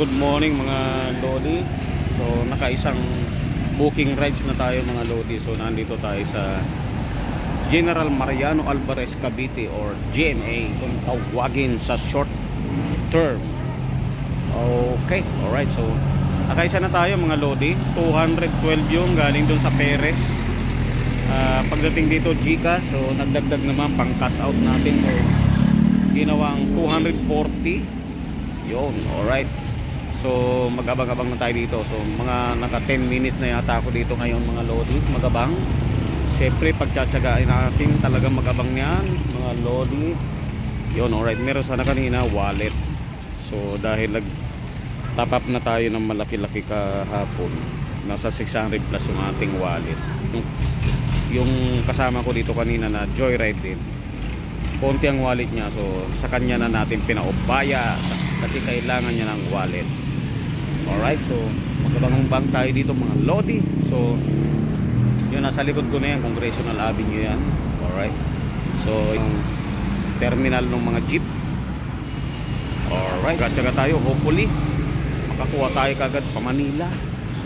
good morning mga Lodi. So nakaisang booking rides na tayo mga Lodi. So nandito tayo sa General Mariano Alvarez Cavite or GMA kung tawagin sa short term. Okay, alright. So nakaisa na tayo mga Lodi. 212 yung galing dun sa Perez. Pagdating dito GCash, so nagdagdag naman pang cash out natin. So ginawang 240 yun. Alright, so mag-abang-abang na tayo dito. So mga naka 10 minutes na yata ako dito ngayon mga Lodi. Mag-abang, siyempre pagtsatsagain natin talagang mag-abang yan mga Lodi. Yun, alright. Meron sana kanina wallet. So dahil nag-top up na tayo ng malaki-laki kahapon, nasa 600 plus yung ating wallet. Yung kasama ko dito kanina na joyride din, konti ang wallet niya. So sa kanya na natin pinaubaya kasi kailangan niya ng wallet. Alright, so magkabang-bang tayo dito mga Lodi. So yun, nasa likod ko na yan, Congressional Avenue yan. Alright, so yung terminal ng mga jeep. Alright, gatsaga tayo, hopefully makakuha tayo kagad pa Manila.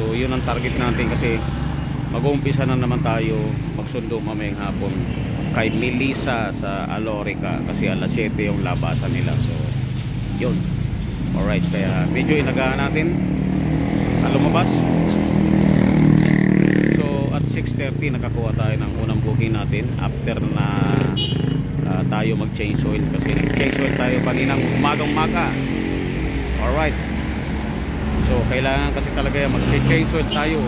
So yun ang target natin kasi mag-uumpisa na naman tayo magsundo mamayang hapon kay Melissa sa Alorica kasi alas 7 yung labasan nila. So yun, alright, kaya medyo inagahan natin na lumabas. So at 6:30 nakakuha tayo ng unang booking natin after na tayo mag change oil kasi nag change oil tayo kaninang umagang-umaga. Alright, so kailangan kasi talaga mag change oil tayo.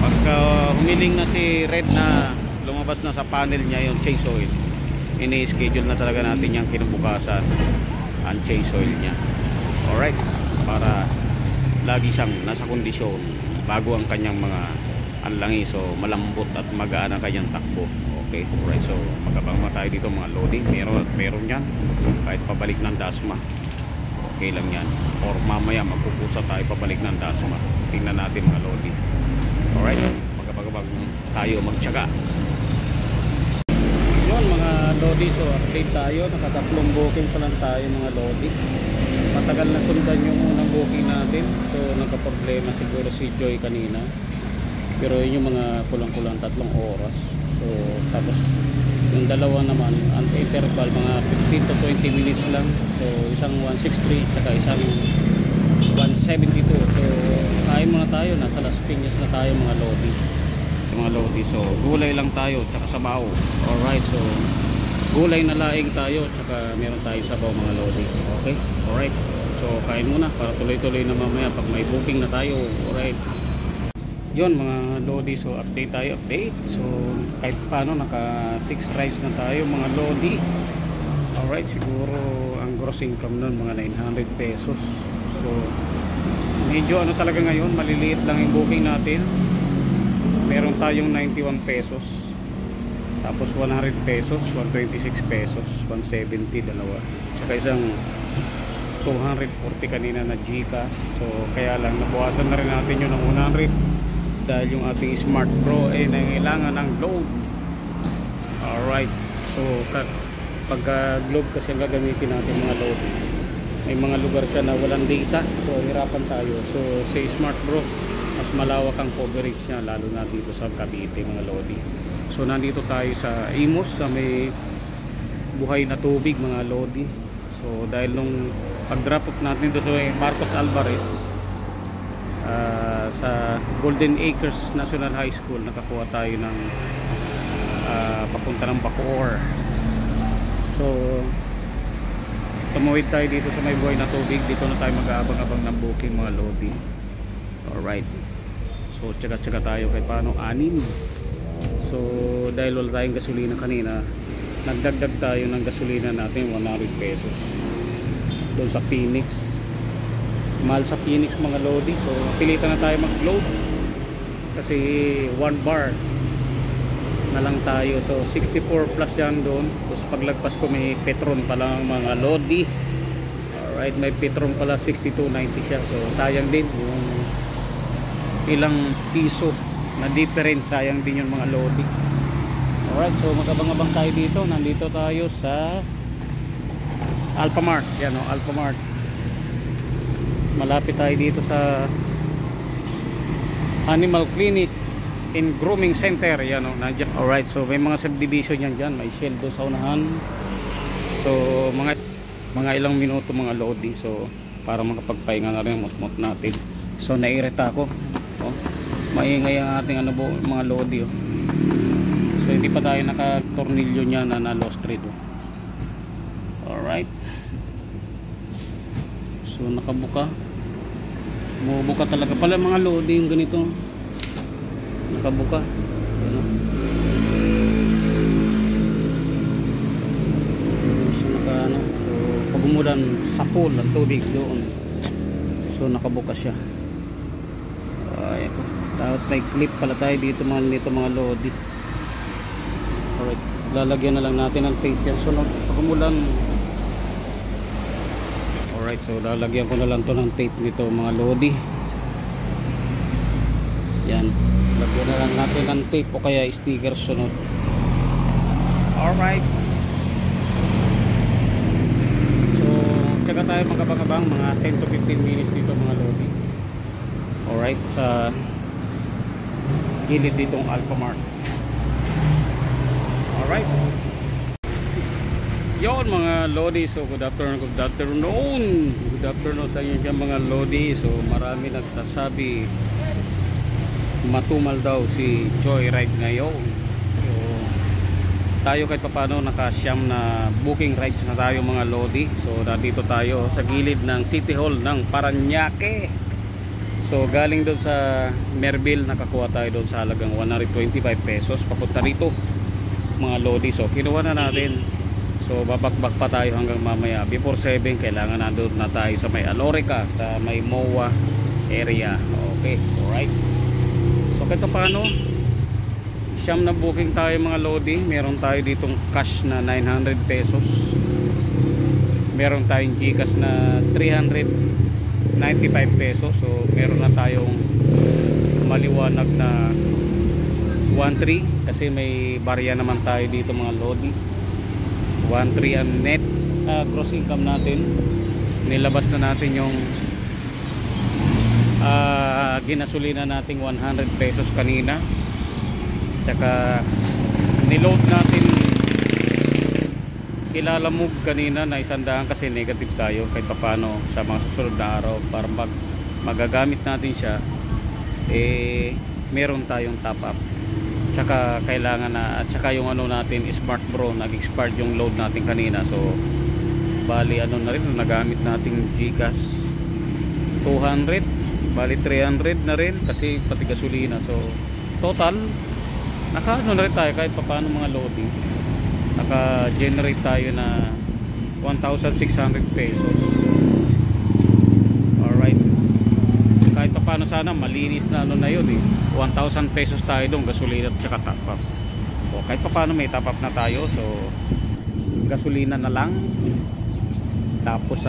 Pagka humiling na si Red na lumabas na sa panel niya yung change oil, ini-schedule na talaga natin yung kinabukasan ang change oil niya. Alright, para lagi siyang nasa kondisyon bago ang kanyang mga anlangi. So malambot at magaan ang kanyang takbo. Okay, alright. So magkabang tayo dito mga Lodi. Meron yan kahit pabalik ng Dasma, okay lang yan. Or mamaya magpupusa tayo pabalik ng Dasma, tingnan natin mga Lodi. Alright, magkabang tayo magtyaga. Yun mga Lodi, so update tayo. Nakatatlong booking pa lang tayo mga Lodi. Matagal na sundan yung unang booking natin. So nagka-problema siguro si Joy kanina, pero yun yung mga kulang-kulang 3 oras. So tapos yung dalawa naman anti-interval mga 15 to 20 minutes lang. So isang 163 tsaka isang 172. So kain muna tayo, nasa Las Piñas na tayo mga Lodi. So gulay lang tayo tsaka sabaw. Alright, so gulay na laing tayo tsaka meron tayo sabaw mga Lodi. Okay, alright. So kain muna para tuloy-tuloy na mamaya pag may booking na tayo. Alright, yun mga Lodi. So update tayo, update. So kahit paano naka 6 rides na tayo mga Lodi. Alright, siguro ang gross income nun mga 900 pesos. So medyo ano talaga ngayon, maliliit lang yung booking natin. Meron tayong 91 pesos, tapos 100 pesos, 126 pesos, 170 dalawa, saka isang 240 kanina na GCash. So kaya lang nabuwasan na rin natin yun ng 100 dahil yung ating Smart Pro ay nangailangan ng load. Alright, so pagka globe kasi gagamitin natin mga load, may mga lugar siya na walang data, so hirapan tayo. So sa Smart Pro mas malawak ang coverage niya, lalo na dito sa Cavite mga Lodi. So nandito tayo sa Imus sa may buhay na tubig mga Lodi. So dahil nung pag-drop off natin dito sa Marcos Alvarez sa Golden Acres National High School, nakakuha tayo ng papunta ng Bacoor. So tumawid tayo dito sa may buhay na tubig. Dito na tayo mag-aabang-abang ng booking mga Lodi. Alright, so tsaga-tsaga tayo kahit paano 6. So dahil wala tayong gasolina kanina, nagdagdag tayo ng gasolina natin 100 pesos doon sa Phoenix. Mahal sa Phoenix mga Lodi. So pilitan na tayo mag-load kasi 1 bar na lang tayo. So 64 plus yan doon. Tapos paglagpas ko may Petron pa lang mga Lodi. Alright, may Petron pala 62.90 siya. So sayang din yung ilang piso na difference, sayang din yung mga Lodi. Alright, so magabang-abang tayo dito. Nandito tayo sa Alphamart. Yan o, Alphamart. malapit tayo dito sa Animal Clinic and Grooming Center. Yan o, nandiyan. Alright, so may mga subdivision yan dyan. May shell doon sa unahan. So mga ilang minuto mga lodi. So para makapagpahinga na rin yung mot natin. So nairita ako. Oh, maingay ang ating mga lodi. Oh. So hindi pa tayo naka-tornilyo niya na lost thread. Oh. Alright. So nakabuka. Bubuka talaga pala mga lodi yung ganito. Nakabuka. Ano? So naka ano. So pag umulan sa pool ang tubig doon. So nakabuka siya. Ay ako. Dapat may clip pala tayo dito mga lodi. Alright. Lalagyan na lang natin ng tape yan. So pag umulan. Alright, so lalagyan ko na lang to ng tape nito mga lodi. Yan, lagyan na lang natin ng tape o kaya sticker sunod. Alright. So tsaka tayo magkabang-abang mga 10 to 15 minutes dito mga lodi. Alright, sa gilid ditong Alphamart. Alright. Yon mga lodi, so good afternoon sa inyo dyan mga lodi. So marami nagsasabi matumal daw si Joyride ngayon. So tayo kahit papano nakasyam na booking rides na tayo mga lodi. So nandito tayo sa gilid ng City Hall ng Parañaque. So galing doon sa Merville, nakakuha tayo doon sa halagang 125 pesos papunta rito mga lodi. So kinuha na natin. So babakbak pa tayo hanggang mamaya. Before 7 kailangan nandun na tayo sa may Alorica, sa may MOA area. Okay, alright. So kahit paano, siyam na booking tayo mga lodi. Meron tayo ditong cash na 900 pesos. Meron tayong GCash na 395 pesos. So meron na tayong maliwanag na 1.3 kasi may barya naman tayo dito mga lodi. 1.3 ang net gross income natin. Nilabas na natin yung ginasolina nating 100 pesos kanina. Tsaka niload natin Ilalamog kanina na 100 kasi negative tayo kahit papano sa mga susunod na araw para magagamit natin siya. Meron tayong top up. Tsaka kailangan na, at tsaka yung ano natin Smart Bro, nag-expired yung load natin kanina. So bali ano na rin, nagamit nating GCash 200, bali 300 na rin kasi pati gasolina. So total naka ano na rin tayo kahit paano mga loading, naka generate tayo na 1,600 pesos. Alright, kahit paano sana malinis na ano na yun 1,000 pesos tayo doon gasolina at saka top up. So kahit paano may top up na tayo, so gasolina na lang. Tapos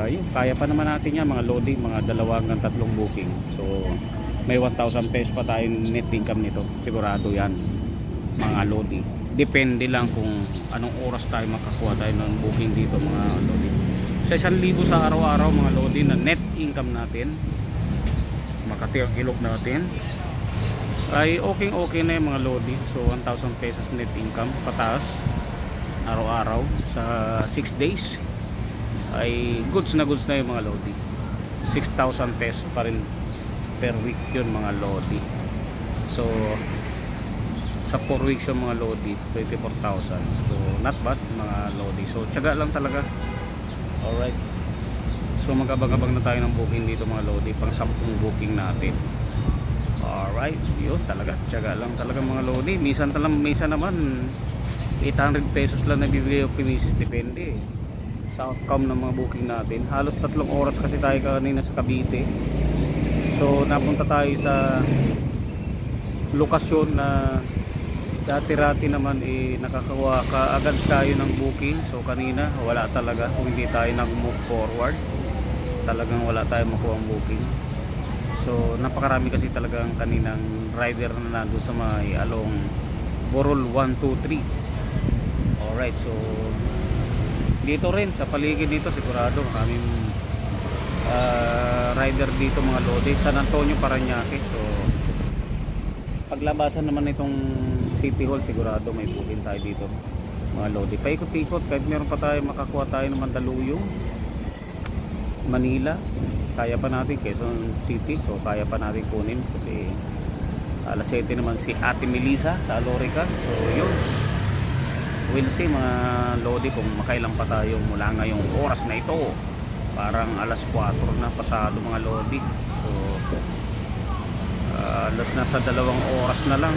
yun, kaya pa naman natin yan mga loading, mga 2 hanggang 3 booking. So may 1,000 pesos pa tayong net income nito, sigurado yan mga loading. Depende lang kung anong oras tayo makakuha tayo ng booking dito mga loading. Sa 1,000 sa araw-araw mga loading na net income natin, makati ang ilog natin, ay okay na yung mga loading. So 1,000 pesos net income pataas araw-araw sa 6 days ay goods na yung mga loading. 6,000 pesos pa rin per week yun mga loading. So sa 4 weeks yung mga loading 24,000. So not bad mga loading. So tiyaga lang talaga. Alright, so magabang-abang na tayo ng booking dito mga loading, pang 10 booking natin. Alright, yun talaga, tiyaga lang talaga mga loading. Minsan naman 800 pesos lang nabibigay yung pinisis, depende sa outcome ng mga booking natin. Halos 3 oras kasi tayo kanina sa Cavite. So napunta tayo sa lokasyon na dati-rati naman nakakawa kaagad tayo ng booking. So kanina wala talaga, kung hindi tayo nag-move forward talagang wala tayo makuha ang booking. So napakarami kasi talagang kaninang rider na nandun sa may along Borol 1, 2, 3. Alright, so dito rin sa paligid dito sigurado maraming rider dito mga lodi, San Antonio, Parañaque. So paglabasan naman itong City Hall, sigurado may booking tayo dito mga lodi. Paikot-ikot kahit meron pa tayo makakuha tayo ng Mandaluyong, Manila, kaya pa natin. Quezon City, so kaya pa natin kunin kasi alas 7 naman si Ate Melissa sa Alorica. So yun, we'll see mga lodi kung makailan pa tayo mula ngayong oras na ito. Parang alas 4 na pasado mga lodi. So alas nasa 2 oras na lang,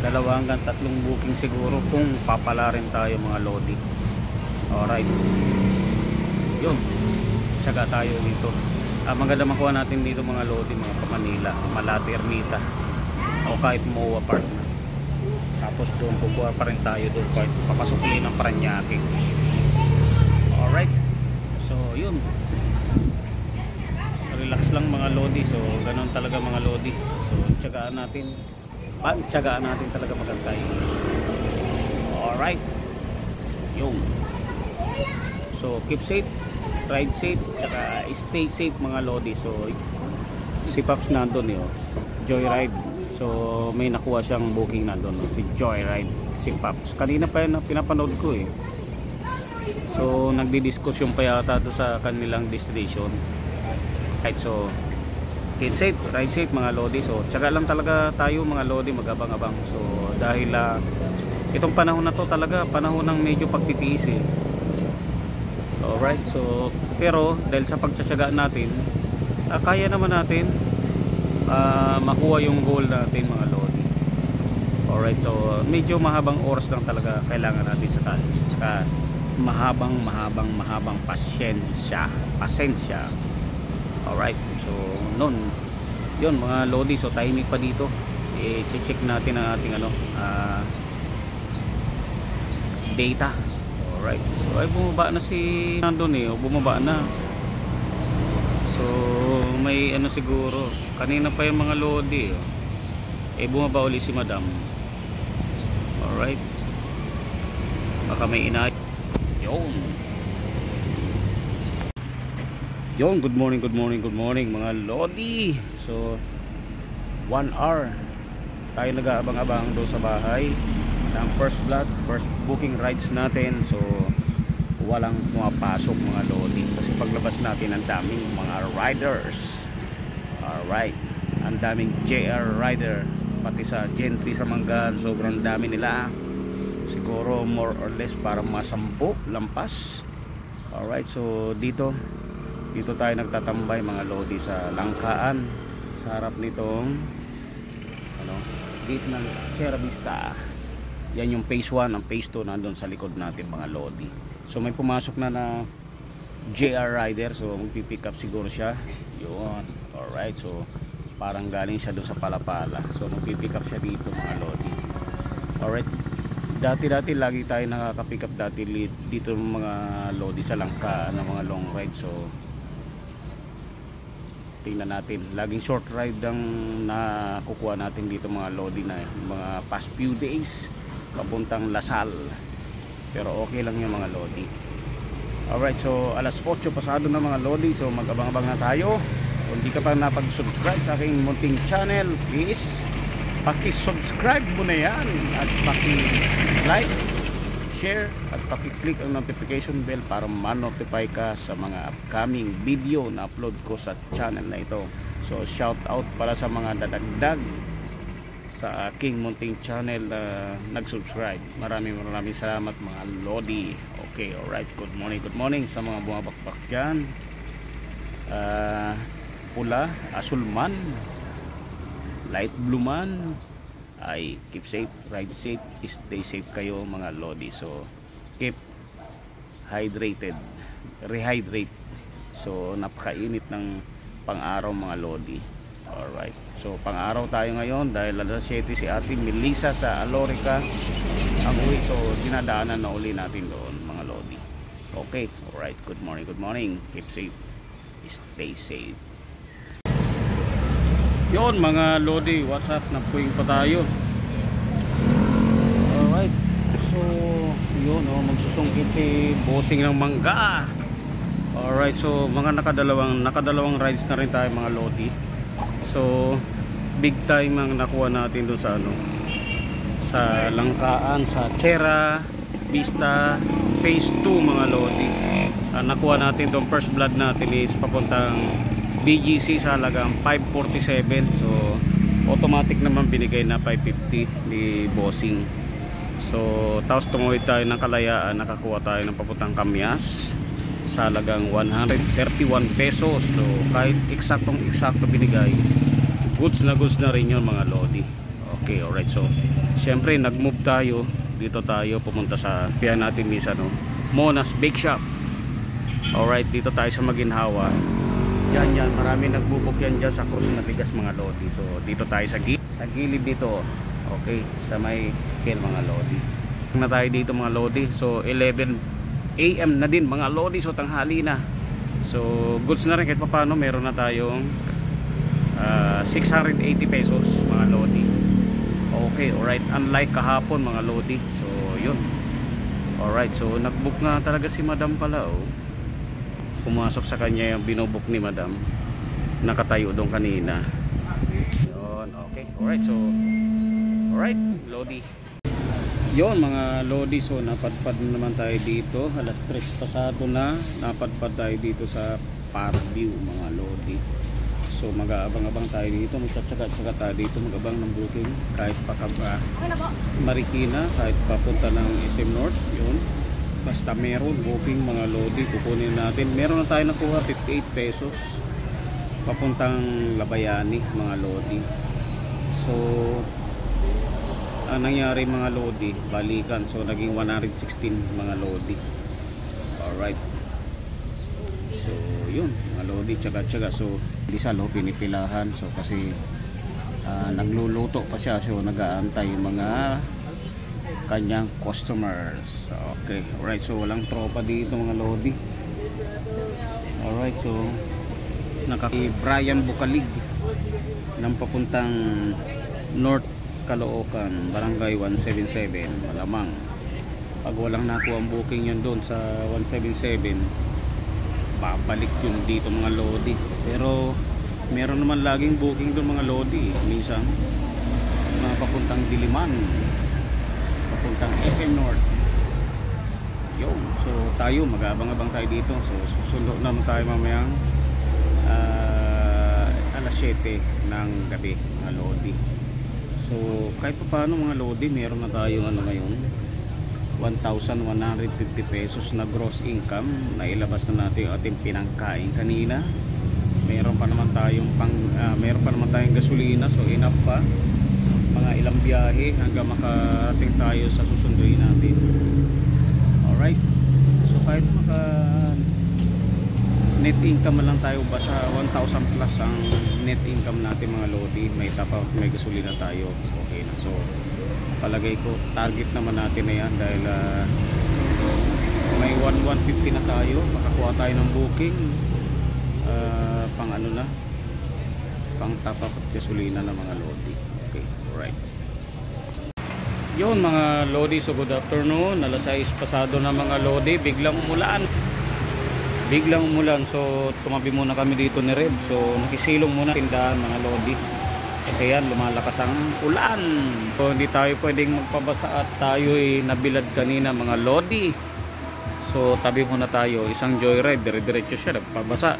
2 hanggang 3 booking siguro kung papala rin tayo mga lodi. Alright, yun, tsaga tayo dito. Maganda makuha natin dito mga lodi, mga pa-Manila, Malate, Ermita, o kahit MOA Park na. Tapos doon kukuha pa rin tayo doon kahit papasukin ng Parañaque. Alright, so yun, relax lang mga lodi. So ganun talaga mga lodi. So tsagaan natin, pagtsagaan natin talaga magantay. Alright, yun. So keep safe, ride safe, tsaka stay safe mga lodi. So si Paps nandun yun, Joyride. So may nakuha siyang booking nandun, si Joyride, si Paps. Kanina pa yun na pinapanood ko eh. So nagdi-discussion pa yata to sa kanilang destination. Right, so keep safe, ride safe mga lodi. So tsaga lang talaga tayo mga lodi, mag-abang-abang. So dahil itong panahon na to talaga panahon ng medyo pagtitiis eh. Alright, so pero dahil sa pagtsatsaga natin, kaya naman natin makuha yung goal natin mga lodi. Alright, so medyo mahabang oras lang talaga kailangan natin sa tali, tsaka mahabang pasensya. Alright, so nun yun mga lodi. So timing pa dito, i-check natin ang ating data. Alright, so ay bumaba na si nandun eh, bumaba na. So may siguro kanina pa yung mga lodi bumaba uli si madam. Alright, baka may inay. Yun, good morning mga lodi. So 1 hour tayo nag-aabang-abang doon sa bahay ng first booking rides natin. So walang pumapasok mga lodi kasi paglabas natin ang daming mga riders. Alright, ang daming JR rider, pati sa Gentry sa Manggan, sobrang dami nila. Siguro more or less para masampu lampas. Alright, so dito tayo nagtatambay mga lodi sa Langkaan, sa harap nitong gate ng Sierra Vista. Yan yung phase 1, ang phase 2 nandun sa likod natin mga lodi. So may pumasok na JR rider, so magpipick up siguro siya yun. Alright, so parang galing siya doon sa Palapala, so magpipick up siya dito mga lodi. Alright, dati lagi tayo nakaka-pick up dati dito mga lodi sa Langkaan ng mga long ride. So tingnan natin, laging short ride ang nakukuha natin dito mga lodi na mga past few days papuntang Lasal, pero okay lang yung mga lodi. Alright, so alas 8 pasado na mga lodi. So mag-abang-abang na tayo. Kung hindi ka pa napag-subscribe sa aking munting channel, please paki-subscribe mo na yan at paki-like, share at paki-click ang notification bell para ma-notify ka sa mga upcoming video na upload ko sa channel na ito. So shout out para sa mga dadagdag sa aking munting channel na nag-subscribe. Maraming salamat mga lodi. Okay, alright, good morning sa mga bumabakbak dyan. Pula, asul man, light blue man, ay keep safe, ride safe, stay safe kayo mga lodi. So keep hydrated, rehydrate. So napakainit ng pang-araw mga lodi. Alright, so pang-araw tayo ngayon dahil alas 7 si Ate Melissa sa Alorica ang uwi. So dinadaanan na uli natin doon mga lodi. Okay, alright, good morning, keep safe, stay safe. Yon mga lodi, what's up, napuwing pa tayo. Alright, so yun magsusungkit si bossing ng mangga. Alright, so mga nakadalawang rides na rin tayo mga lodi. So big time ang nakuha natin doon sa ano, sa Langkaan, sa Terra Vista Phase 2 mga lodi. Nakuha natin doon, first blood natin is papuntang BGC sa halagang 547. So automatic naman binigay na 550 ni bossing. So tapos tumawid tayo ng Kalayaan, nakakuha tayo ng papuntang Kamyas sa halagang 131 pesos. So kahit eksakto binigay, goods na rin yun mga lodi. Okay, alright. So syempre nag-move tayo. Dito tayo pumunta sa piyan natin is ano, Mona's Bake Shop. Alright, dito tayo sa Maginhawa. Yan, marami nagbubuk yan dyan sa Cruz na Bigas mga lodi. So dito tayo sa gilid dito. Okay, sa may kill mga lodi. Na tayo dito mga lodi. So 11 AM na din mga lodi. So tanghali na. So goods na rin kahit paano. Meron na tayong 680 pesos mga lodi. Okay, alright. Unlike kahapon mga lodi. So yun. Alright, so nagbook nga talaga si madam pala. Pumasok sa kanya yung binubok ni madam. Nakatayo doon kanina. Yun, okay. Alright, so alright, lodi. Yun mga lodi, so napadpad naman tayo dito. Alas 3 pasado na. Napadpad tayo dito sa Parkview mga lodi. So mag-aabang-abang tayo dito. Magtsatsaga tayo dito. Mag-abang ng booking. Kahit pa Marikina, kahit papunta ng SM North. Yun. Basta meron booking mga lodi, kukunin natin. Meron na tayo nakuha 58 pesos. Papuntang Labayani mga lodi. So ang nangyari mga lodi, balikan, so naging 116 mga lodi. Alright, so yun mga lodi, tsaga. So Rizal pinipilahan, so kasi nagluluto pa siya, so nag-aantay yung mga kanyang customers. Okay, alright, so walang tropa dito mga lodi. Alright, so Brian Bukalig ng papuntang North Caloocan, Barangay 177, malamang pag walang nakuha ang booking yun doon sa 177, babalik yun dito mga lodi. Pero meron naman laging booking doon mga lodi. Minsan papuntang Diliman, papuntang SM North. Yun, so tayo mag-abang-abang tayo dito. So susundo naman tayo mamayang alas 7 ng gabi mga lodi. So kahit pa paano mga lodi, meron na tayong ano ngayon, 1,150 pesos na gross income. Nailabas na natin yung ating pinangkain kanina. Meron pa naman tayong gasolina, so enough pa mga ilang biyahe hanggang makarating tayo sa susunduin natin. Alright, so kahit maka net income lang tayo, basta 1,000 plus ang net income natin mga lodi, may tapa, may gasolina tayo, okay na. So palagay ko target naman natin na yan dahil may 1,150 na tayo, makakuha tayo ng booking pang ano na, pang tapa at gasolina na mga lodi. Okay, alright. Yun mga lodi, so good afternoon. Alas 6 pasado na mga lodi, biglang umulan, so tumabi muna kami dito ni Reb. So nakisilong muna tindahan mga lodi kasi yan, lumalakas ang ulan. So hindi tayo pwedeng magpabasa at tayo nabilad kanina mga lodi. So tabi muna tayo, isang joyride, dire-diretso siya, nagpabasa.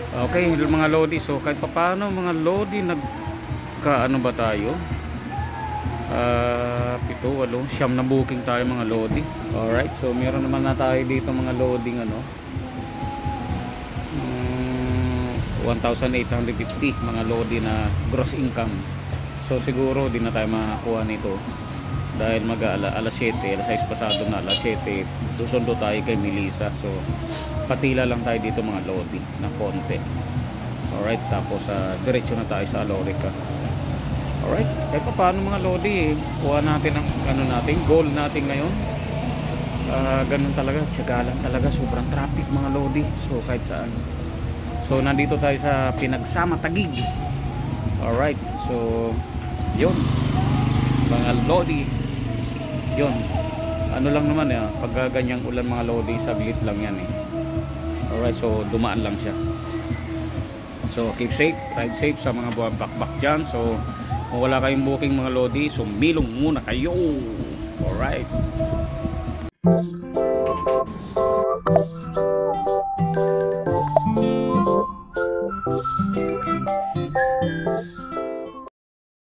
Okay mga lodi, so kahit paano mga lodi, nagkaano ba tayo? 7, 8, 9 na booking tayo mga lodi. Alright, so meron naman na tayo dito mga loading 1,850 mga lodi na gross income. So siguro di na tayo makakuha nito dahil alas 7, alas 6 pasado na, alas 7 susundo tayo kay Melissa. So patila lang tayo dito mga lodi na konti. Alright, tapos diretso na tayo sa Alorica. Alright, kahit pa paano mga lodi, kuha natin ang goal natin ngayon. Ganun talaga, tiyaga lang talaga, sobrang traffic mga lodi. So kahit saan. So nandito tayo sa Pinagsama Taguig. Alright, so yun mga lodi, yun ano lang naman pag ganyang ulan mga lodi, saglit lang yan Alright, so dumaan lang siya. So keep safe, ride safe sa mga buwan bakbak dyan. So kung wala kayong booking mga lodi, so milong muna kayo. Alright.